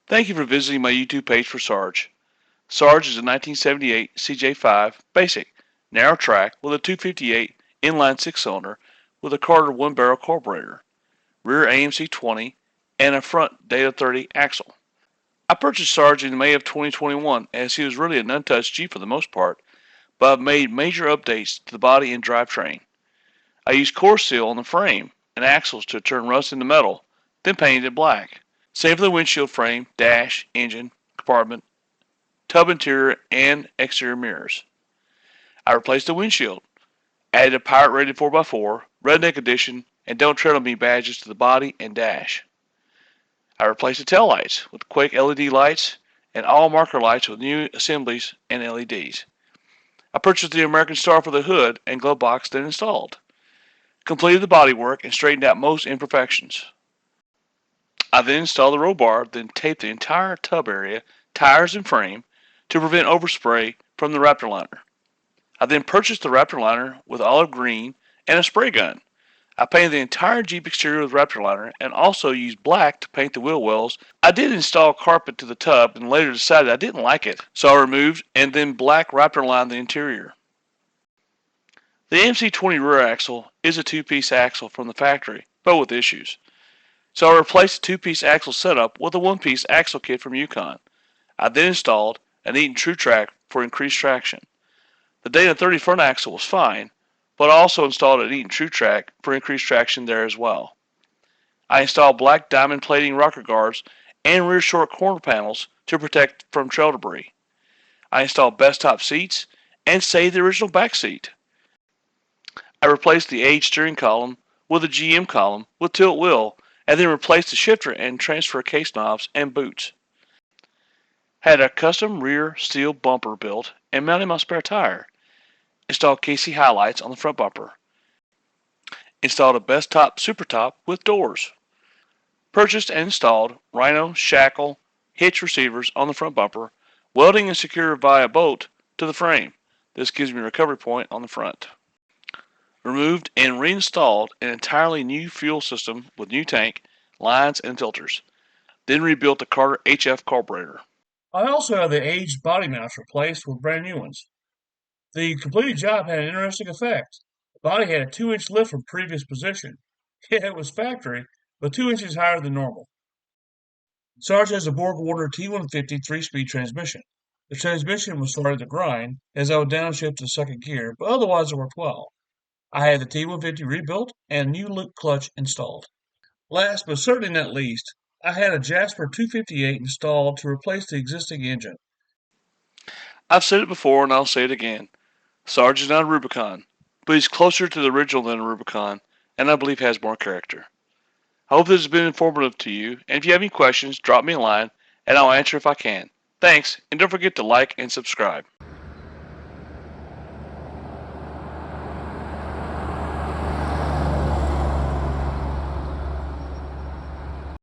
Thank you for visiting my YouTube page for Sarge. Sarge is a 1978 CJ5 basic, narrow track with a 258 inline 6-cylinder with a Carter 1-barrel carburetor, rear AMC 20, and a front Data 30 axle. I purchased Sarge in May of 2021 as he was really an untouched Jeep for the most part, but I've made major updates to the body and drivetrain. I used core seal on the frame and axles to turn rust into metal, then painted it black. Same for the windshield frame, dash, engine, compartment, tub interior, and exterior mirrors. I replaced the windshield, added a pirate rated 4x4, redneck edition, and don't tread on me badges to the body and dash. I replaced the taillights with Quake LED lights and all marker lights with new assemblies and LEDs. I purchased the American Star for the hood and glove box, then installed. Completed the bodywork and straightened out most imperfections. I then installed the roll bar, then taped the entire tub area, tires, and frame to prevent overspray from the Raptor liner. I then purchased the Raptor liner with olive green and a spray gun. I painted the entire Jeep exterior with Raptor liner and also used black to paint the wheel wells. I did install carpet to the tub and later decided I didn't like it, so I removed and then black Raptor lined the interior. The MC20 rear axle is a two-piece axle from the factory, but with issues. So I replaced the two-piece axle setup with a one-piece axle kit from Yukon. I then installed an Eaton True Track for increased traction. The Dana 30 front axle was fine, but I also installed an Eaton True Track for increased traction there as well. I installed black diamond plating rocker guards and rear short corner panels to protect from trail debris. I installed best top seats and saved the original back seat. I replaced the aged steering column with a GM column with tilt wheel and then replaced the shifter and transfer case knobs and boots. Had a custom rear steel bumper built and mounted my spare tire. Installed KC highlights on the front bumper. Installed a best top super top with doors. Purchased and installed Rhino shackle hitch receivers on the front bumper, welding and secured via bolt to the frame. This gives me a recovery point on the front. Removed and reinstalled an entirely new fuel system with new tank, lines, and filters. Then rebuilt the Carter HF carburetor. I also had the aged body mounts replaced with brand new ones. The completed job had an interesting effect. The body had a 2-inch lift from previous position. Yeah, it was factory, but 2 inches higher than normal. Sarge has a Borg-Warner T150 3-speed transmission. The transmission was starting to grind as I would downshift to the second gear, but otherwise it worked well. I had the T150 rebuilt and a new loop clutch installed. Last but certainly not least, I had a Jasper 258 installed to replace the existing engine. I've said it before and I'll say it again. Sarge is not a Rubicon, but he's closer to the original than a Rubicon, and I believe has more character. I hope this has been informative to you, and if you have any questions, drop me a line, and I'll answer if I can. Thanks, and don't forget to like and subscribe.